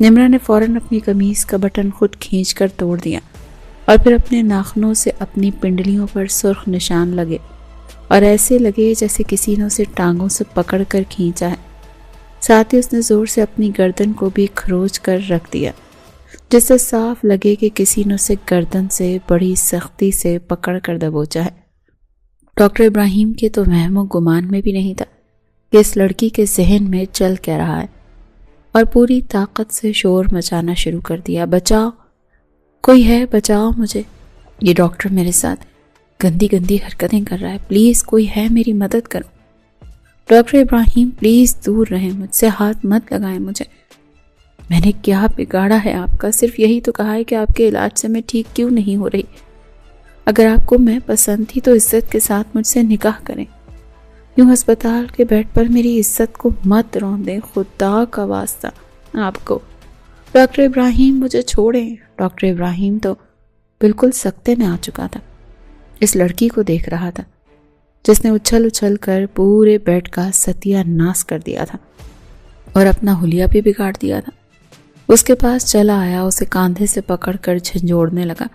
نمرا نے فوراً اپنی قمیض کا بٹن خود کھینچ کر توڑ دیا اور پھر اپنے ناخنوں سے اپنی پنڈلیوں پر سرخ نشان لگے اور ایسے لگے جیسے کسی نے اسے ٹانگوں سے پکڑ کر کھینچا ہے۔ ساتھ ہی اس نے زور سے اپنی گردن کو بھی کھروچ کر رکھ دیا، جس سے صاف لگے کہ کسی نے اسے گردن سے بڑی سختی سے پکڑ کر دبوچا ہے۔ ڈاکٹر ابراہیم کے تو وہم و گمان میں بھی نہیں تھا کہ اس لڑکی کے ذہن میں چل کیا رہا ہے، اور پوری طاقت سے شور مچانا شروع کر دیا، بچاؤ، کوئی ہے، بچاؤ مجھے، یہ ڈاکٹر میرے ساتھ گندی گندی حرکتیں کر رہا ہے، پلیز کوئی ہے، میری مدد کرو، ڈاکٹر ابراہیم پلیز دور رہیں، مجھ سے ہاتھ مت لگائیں، مجھے، میں نے کیا بگاڑا ہے آپ کا؟ صرف یہی تو کہا ہے کہ آپ کے علاج سے میں ٹھیک کیوں نہیں ہو رہی؟ اگر آپ کو میں پسند تھی تو عزت کے ساتھ مجھ سے نکاح کریں، یوں ہسپتال کے بیڈ پر میری عزت کو مت روندیں، خدا کا واسطہ آپ کو، ڈاکٹر ابراہیم مجھے چھوڑیں۔ ڈاکٹر ابراہیم تو بالکل سکتے میں آ چکا تھا، اس لڑکی کو دیکھ رہا تھا جس نے اچھل اچھل کر پورے بیڈ کا ستیہ ناس کر دیا تھا اور اپنا حلیہ بھی بگاڑ دیا تھا۔ اس کے پاس چلا آیا، اسے کاندھے سے پکڑ کر جھنجھوڑنے لگا،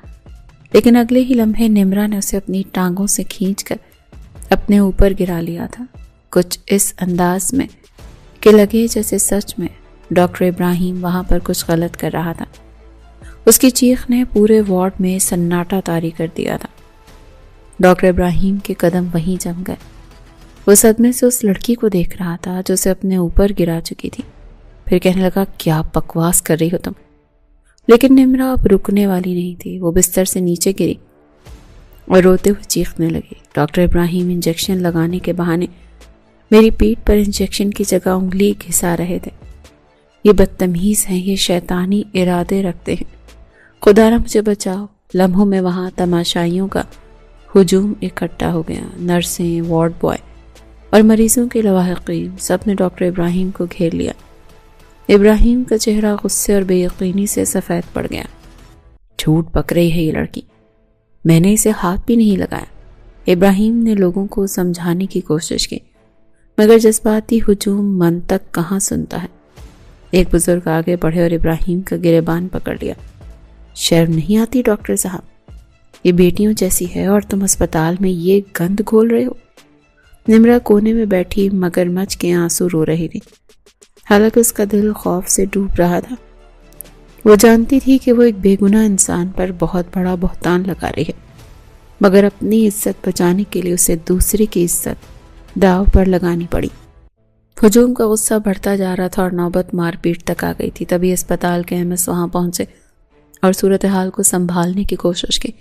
لیکن اگلے ہی لمحے نمرا نے اسے اپنی ٹانگوں سے کھینچ کر اپنے اوپر گرا لیا تھا، کچھ اس انداز میں کہ لگے جیسے سچ میں ڈاکٹر ابراہیم وہاں پر کچھ غلط کر رہا تھا۔ اس کی چیخ نے پورے وارڈ میں سناٹا طاری کر دیا تھا۔ ڈاکٹر ابراہیم کے قدم وہیں جم گئے، وہ صدمے سے اس لڑکی کو دیکھ رہا تھا جو اسے اپنے اوپر گرا چکی تھی، پھر کہنے لگا، کیا بکواس کر رہی ہو تم؟ لیکن نمرا اب رکنے والی نہیں تھی، وہ بستر سے نیچے گری اور روتے ہوئے چیخنے لگی، ڈاکٹر ابراہیم انجیکشن لگانے کے بہانے میری پیٹھ پر انجیکشن کی جگہ انگلی گھسا رہے تھے، یہ بدتمیز ہیں، یہ شیطانی ارادے رکھتے ہیں، خدا را مجھے بچاؤ۔ لمحوں میں وہاں تماشائیوں کا ہجوم اکٹھا ہو گیا، نرسیں، وارڈ بوائے اور مریضوں کے لواحقین سب نے ڈاکٹر ابراہیم کو گھیر لیا۔ ابراہیم کا چہرہ غصے اور بے یقینی سے سفید پڑ گیا، جھوٹ بک رہی ہے یہ لڑکی، میں نے اسے ہاتھ بھی نہیں لگایا۔ ابراہیم نے لوگوں کو سمجھانے کی کوشش کی، مگر جذباتی ہجوم منطق کہاں سنتا ہے۔ ایک بزرگ آگے بڑھے اور ابراہیم کا گریبان پکڑ لیا، شرم نہیں آتی ڈاکٹر صاحب؟ یہ بیٹیوں جیسی ہے اور تم ہسپتال میں یہ گند گھول رہے ہو؟ نمرا کونے میں بیٹھی مگرمچھ کے آنسو رو رہی تھی، حالانکہ اس کا دل خوف سے ڈوب رہا تھا۔ وہ جانتی تھی کہ وہ ایک بے گناہ انسان پر بہت بڑا بہتان لگا رہی ہے، مگر اپنی عزت بچانے کے لیے اسے دوسرے کی عزت داؤ پر لگانی پڑی۔ ہجوم کا غصہ بڑھتا جا رہا تھا اور نوبت مار پیٹ تک آ گئی تھی۔ تبھی اسپتال کے ایم ایس وہاں پہنچے اور صورتحال کو سنبھالنے کی کوشش کی،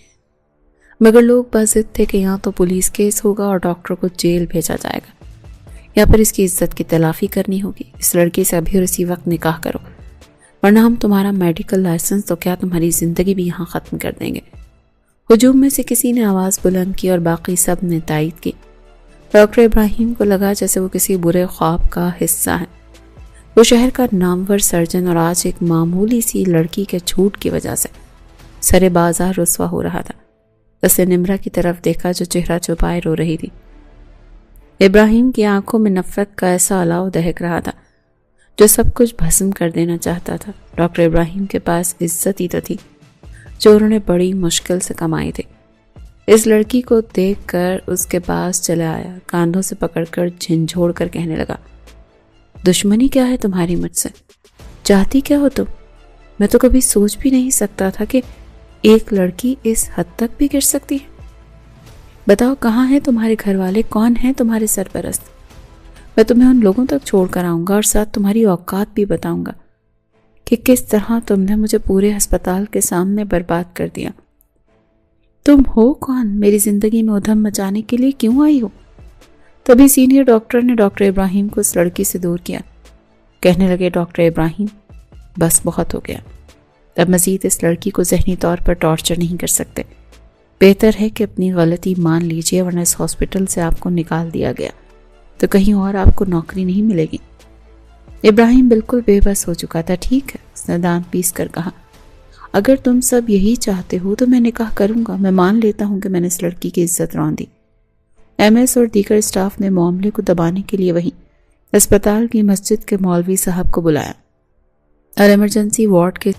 مگر لوگ بضد تھے کہ یہاں تو پولیس کیس ہوگا اور ڈاکٹر کو جیل بھیجا جائے گا، یا پھر اس کی عزت کی تلافی کرنی ہوگی، اس لڑکی سے ابھی اور اسی وقت نکاح کرو، ورنہ ہم تمہارا میڈیکل لائسنس تو کیا تمہاری زندگی بھی یہاں ختم کر دیں گے۔ ہجوم میں سے کسی نے آواز بلند کی اور باقی سب نے تائید کی۔ ڈاکٹر ابراہیم کو لگا جیسے وہ کسی برے خواب کا حصہ ہے۔ وہ شہر کا نامور سرجن اور آج ایک معمولی سی لڑکی کے جھوٹ کی وجہ سے سرے بازار رسوا ہو رہا تھا۔ اس نے نمرا کی طرف دیکھا جو چہرہ چھپائے رو رہی تھی۔ ابراہیم کی آنکھوں میں نفرت کا ایسا الاؤ دہک رہا تھا جو سب کچھ بھسم کر دینا چاہتا تھا۔ ڈاکٹر ابراہیم کے پاس عزت ہی تو تھی جو انہوں نے بڑی مشکل سے کمائی تھی۔ اس لڑکی کو دیکھ کر اس کے پاس چلا آیا، کاندھوں سے پکڑ کر جھنجھوڑ کر کہنے لگا، دشمنی کیا ہے تمہاری مجھ سے؟ چاہتی کیا ہو تم؟ میں تو کبھی سوچ بھی نہیں سکتا تھا کہ ایک لڑکی اس حد تک بھی گر سکتی ہے۔ بتاؤ کہاں ہیں تمہارے گھر والے، کون ہیں تمہارے سرپرست؟ میں تمہیں ان لوگوں تک چھوڑ کر آؤں گا اور ساتھ تمہاری اوقات بھی بتاؤں گا کہ کس طرح تم نے مجھے پورے ہسپتال کے سامنے برباد کر دیا۔ تم ہو کون؟ میری زندگی میں ادھم مچانے کے لیے کیوں آئی ہو؟ تبھی سینئر ڈاکٹر نے ڈاکٹر ابراہیم کو اس لڑکی سے دور کیا، کہنے لگے، ڈاکٹر ابراہیم بس بہت ہو گیا، اب مزید اس لڑکی کو ذہنی طور پر ٹارچر نہیں کر سکتے، بہتر ہے کہ اپنی غلطی مان لیجئے، ورنہ اس ہاسپٹل سے آپ کو نکال دیا گیا تو کہیں اور آپ کو نوکری نہیں ملے گی۔ ابراہیم بالکل بے بس ہو چکا تھا۔ ٹھیک ہے، اس نے دانت پیس کر کہا، اگر تم سب یہی چاہتے ہو تو میں نکاح کروں گا، میں مان لیتا ہوں کہ میں نے اس لڑکی کی عزت روندی۔ ایم ایس اور دیگر اسٹاف نے معاملے کو دبانے کے لیے وہیں اسپتال کی مسجد کے مولوی صاحب کو بلایا۔ اور ایمرجنسی وارڈ کے